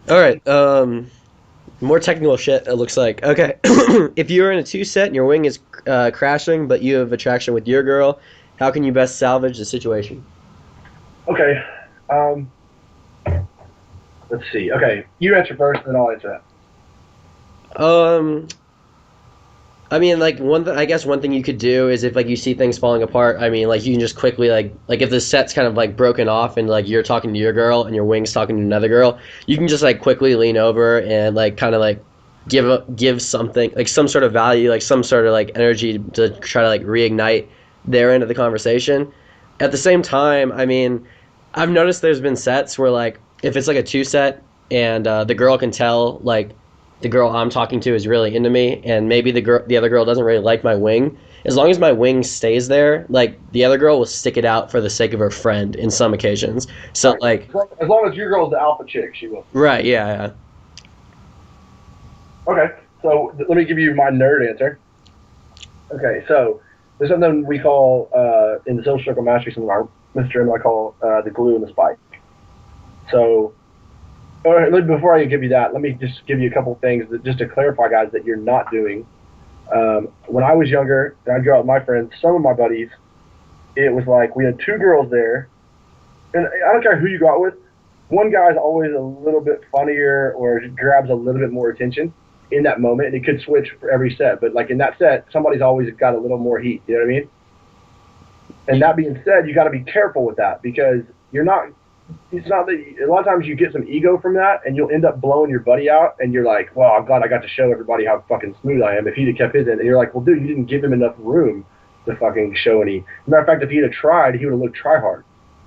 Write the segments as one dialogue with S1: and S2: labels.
S1: All right. More technical shit. It looks like. Okay. If you're in a two set and your wing is crashing, but you have attraction with your girl, how can you best salvage the situation?
S2: Okay. Um, let's see. Okay, you answer first, and then I'll answer that.
S1: Um, I mean, like I guess one thing you could do is if like you see things falling apart. I mean, like you can just quickly like if the set's kind of like broken off and like you're talking to your girl and your wing's talking to another girl, you can just like quickly lean over and like kind of like give something like some sort of value, like some sort of like energy to try to like reignite their end of the conversation. At the same time, I mean, I've noticed there's been sets where like if it's like a two set and the girl can tell like the girl I'm talking to is really into me, and maybe the other girl doesn't really like my wing. As long as my wing stays there, like the other girl will stick it out for the sake of her friend in some occasions.
S2: All
S1: So
S2: right.
S1: like,
S2: As long as your girl's the alpha chick, she will.
S1: right, yeah, yeah.
S2: Okay. So let me give you my nerd answer. Okay. So there's something we call in the social circle mastery, some of our Mr. M I call the glue and the spike. So all right, before I give you that, let me just give you a couple things that just to clarify, guys, that you're not doing. When I was younger and I'd go out with my friends, some of my buddies, it was like we had two girls there, and I don't care who you go out with. One guy's always a little bit funnier or grabs a little bit more attention in that moment, and it could switch for every set. But like in that set, somebody's always got a little more heat. You know what I mean? And that being said, you got to be careful with that because you're not. It's not that a lot of times you get some ego from that, and you'll end up blowing your buddy out, and you're like, "Well, I'm glad I got to show everybody how fucking smooth I am." If he'd have kept his in, and you're like, "Well, dude, you didn't give him enough room to fucking show any." Matter of fact, if he'd have tried, he would have looked try hard.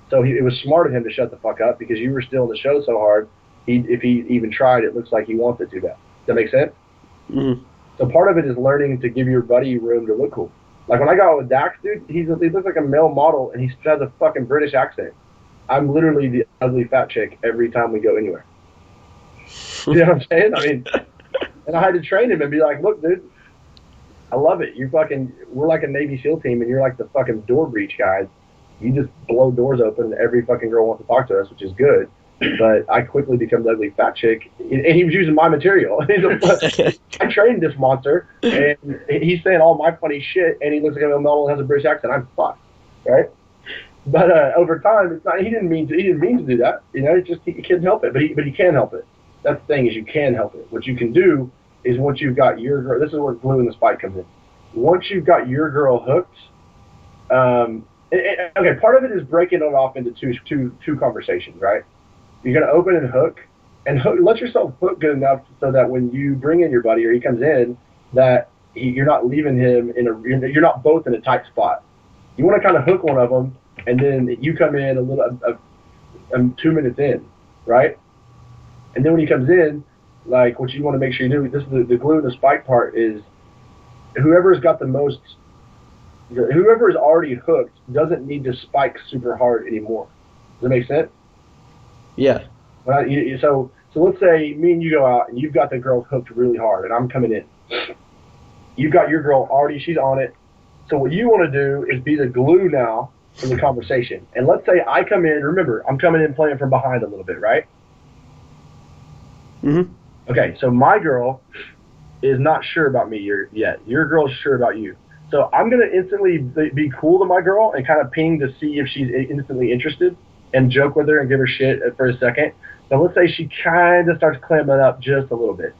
S2: So it was smart of him to shut the fuck up because you were still in the show so hard. If he even tried, it looks like he wants it to. Does that make sense?
S1: Mm-hmm.
S2: So part of it is learning to give your buddy room to look cool. Like when I got with Dax, dude, he looks like a male model, and he has a fucking British accent. I'm literally the ugly fat chick every time we go anywhere. You know what I'm saying? I mean, and I had to train him and be like, look, dude, I love it. We're like a Navy SEAL team, and you're like the fucking door breach guys. You just blow doors open, and every fucking girl wants to talk to us, which is good. But I quickly become the ugly fat chick, and he was using my material. I trained this monster, and he's saying all my funny shit, and he looks like a model and has a British accent. I'm fucked, right? But over time, it's not. He didn't mean to. He didn't mean to do that. You know, he couldn't help it. But he can help it. That's the thing is you can help it. What you can do is once you've got your girl. This is where glue in the spike comes in. Once you've got your girl hooked, okay. Part of it is breaking it off into two conversations, right? You're gonna open and hook. Let yourself hook good enough so that when you bring in your buddy or he comes in, that you're not leaving him in a. You're not both in a tight spot. You want to kind of hook one of them, and then you come in a little 2 minutes in, right? And then when he comes in, like what you want to make sure you do, this is the glue and the spike part is whoever's got the most, whoever is already hooked doesn't need to spike super hard anymore. Does that make sense?
S1: Yeah.
S2: So let's say me and you go out and you've got the girl hooked really hard, and I'm coming in. You've got your girl already; she's on it. So what you want to do is be the glue now in the conversation. And let's say I come in. Remember, I'm coming in playing from behind a little bit, right?
S1: Mm-hmm.
S2: Okay, so my girl is not sure about me yet. Your girl's sure about you. So I'm gonna instantly be cool to my girl and kind of ping to see if she's instantly interested and joke with her and give her shit for a second. But let's say she kind of starts clamming up just a little bit.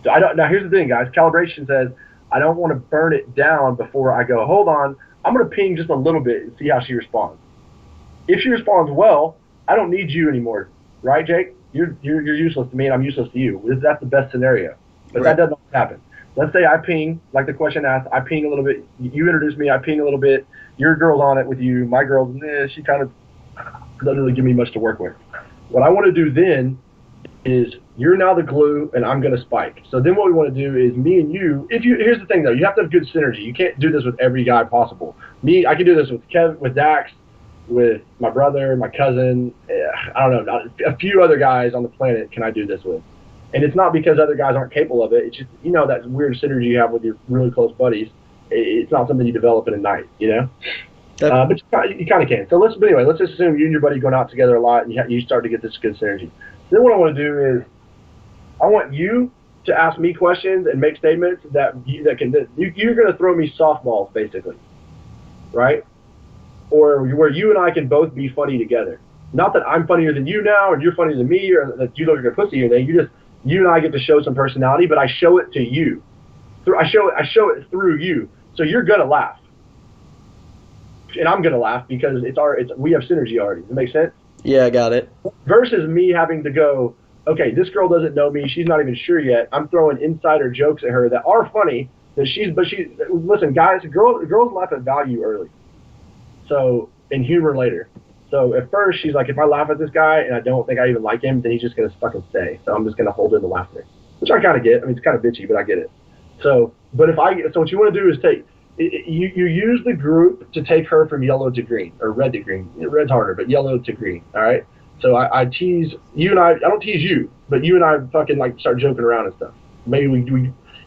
S2: So I don't. Now here's the thing, guys. Calibration says I don't want to burn it down before I go. Hold on, I'm gonna ping just a little bit and see how she responds. If she responds well, I don't need you anymore, right, Jake? You're useless to me, and I'm useless to you. That's the best scenario, but
S1: Right.
S2: that doesn't happen. Let's say I ping, like the question asked, I ping a little bit. You introduce me, I ping a little bit. Your girl's on it with you. My girl, she kind of doesn't really give me much to work with. What I want to do then is you're now the glue and I'm going to spike. So then what we want to do is me and you, here's the thing though, you have to have good synergy. You can't do this with every guy possible. I can do this with with Dax, with my brother, my cousin, I don't know, a few other guys on the planet can I do this with. And it's not because other guys aren't capable of it. It's just, that weird synergy you have with your really close buddies. It's not something you develop in a night,
S1: That,
S2: but you kind of can. So let's just assume you and your buddy going out together a lot and you start to get this good synergy. Then what I want to do is I want you to ask me questions and make statements you're going to throw me softballs basically, right? Or where you and I can both be funny together. Not that I'm funnier than you now, or you're funnier than me, or that you look like a pussy or anything. You and I get to show some personality, but I show it to you. I show it through you. So you're gonna laugh, and I'm gonna laugh because we have synergy already. Does that make sense?
S1: Yeah, I got it.
S2: Versus me having to go, okay, this girl doesn't know me. She's not even sure yet. I'm throwing insider jokes at her that are funny. Listen, guys, girls laugh at value early. So, and humor later. So at first she's like, if I laugh at this guy and I don't think I even like him, then he's just gonna fucking stay. So I'm just gonna hold in the laughter, which I kind of get. I mean, it's kind of bitchy, but I get it. So what you want to do is you use the group to take her from yellow to green or red to green. Red's harder, but yellow to green. All right. So I tease you and I don't tease you, but you and I fucking like start joking around and stuff. Maybe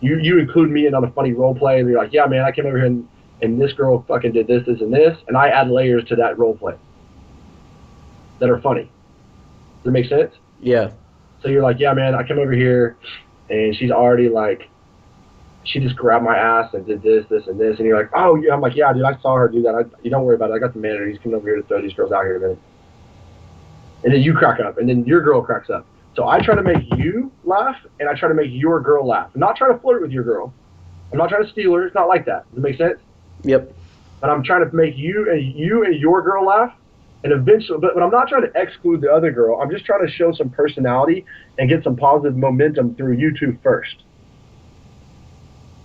S2: you include me in on a funny role play and you're like, yeah, man, I came over here and this girl fucking did this, and this, and I add layers to that role play that are funny. Does that make sense?
S1: Yeah.
S2: So you're like, yeah, man, I came over here, and she's already like, she just grabbed my ass and did this, and this, and you're like, oh, yeah. I'm like, yeah, dude, I saw her do that. You don't worry about it. I got the manager. He's coming over here to throw these girls out here in a minute. And then you crack up, and then your girl cracks up. So I try to make you laugh, and I try to make your girl laugh. I'm not trying to flirt with your girl. I'm not trying to steal her. It's not like that. Does it make sense?
S1: Yep.
S2: But I'm trying to make you and your girl laugh, and eventually, but I'm not trying to exclude the other girl. I'm just trying to show some personality and get some positive momentum through you two first.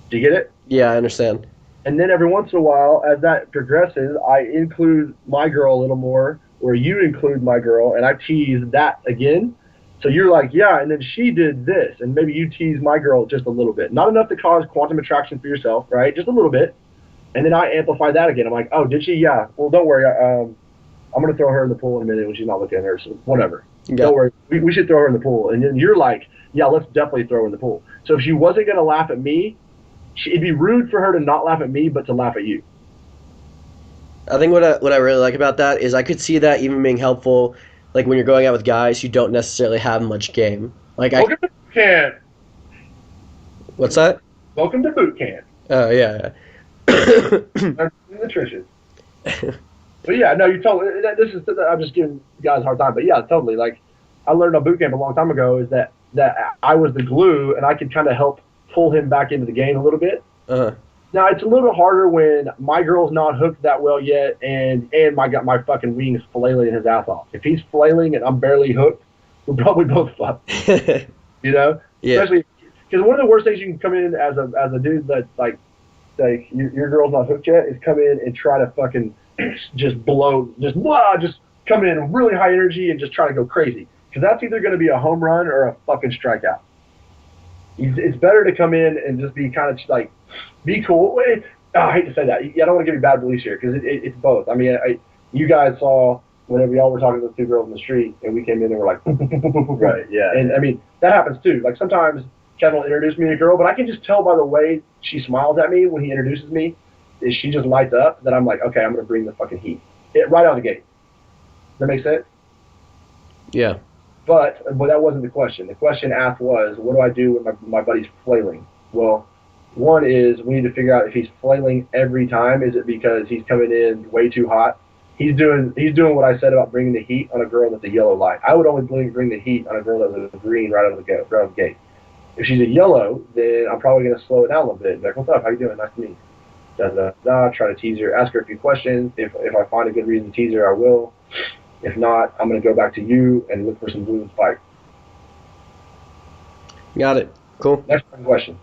S2: Do you get it?
S1: Yeah, I understand.
S2: And then every once in a while, as that progresses, I include my girl a little more, or you include my girl, and I tease that again. So you're like, yeah, and then she did this, and maybe you tease my girl just a little bit. Not enough to cause quantum attraction for yourself, right? Just a little bit. And then I amplify that again. I'm like, oh, did she? Yeah. Well, don't worry. I'm going to throw her in the pool in a minute when she's not looking at her. So whatever. Yeah. Don't worry. We should throw her in the pool. And then you're like, yeah, let's definitely throw her in the pool. So if she wasn't going to laugh at me, it'd be rude for her to not laugh at me, but to laugh at you.
S1: I think what I really like about that is I could see that even being helpful, like when you're going out with guys who don't necessarily have much game. Like
S2: Welcome to boot camp.
S1: What's that?
S2: Welcome to boot camp.
S1: Oh, yeah.
S2: In the trenches. But yeah, no, you totally. I'm just giving guys a hard time, but yeah, totally. Like I learned on boot camp a long time ago is that I was the glue and I could kind of help pull him back into the game a little bit.
S1: Uh-huh.
S2: Now it's a little harder when my girl's not hooked that well yet, and my fucking wings flailing his ass off. If he's flailing and I'm barely hooked, we're probably both fucked. You know,
S1: yeah.
S2: Especially because one of the worst things you can come in as a dude that's like your girl's not hooked yet is come in and try to fucking just come in really high energy and just try to go crazy, because that's either going to be a home run or a fucking strikeout. It's better to come in and just be kind of like, be cool. I hate to say that. I don't want to give you bad beliefs here, because it's both. I mean, you guys saw whenever y'all were talking to the two girls in the street, and we came in and we're like,
S3: right, yeah.
S2: And I mean, that happens too. Like sometimes Kevin will introduce me to a girl, but I can just tell by the way she smiles at me when he introduces me, is she just lights up, that I'm like, okay, I'm going to bring the fucking heat. Right out of the gate. Does that make sense?
S1: Yeah.
S2: But that wasn't the question. The question asked was, what do I do when my buddy's flailing? Well, one is we need to figure out if he's flailing every time. Is it because he's coming in way too hot? He's doing what I said about bringing the heat on a girl that's a yellow light. I would only bring the heat on a girl that's a green right out of the gate. If she's a yellow, then I'm probably going to slow it down a little bit. Like, what's up? How you doing? Nice to meet you. Try to tease her, ask her a few questions. If I find a good reason to tease her, I will. If not, I'm going to go back to you and look for some blue and spike.
S1: Got it. Cool.
S2: Next question.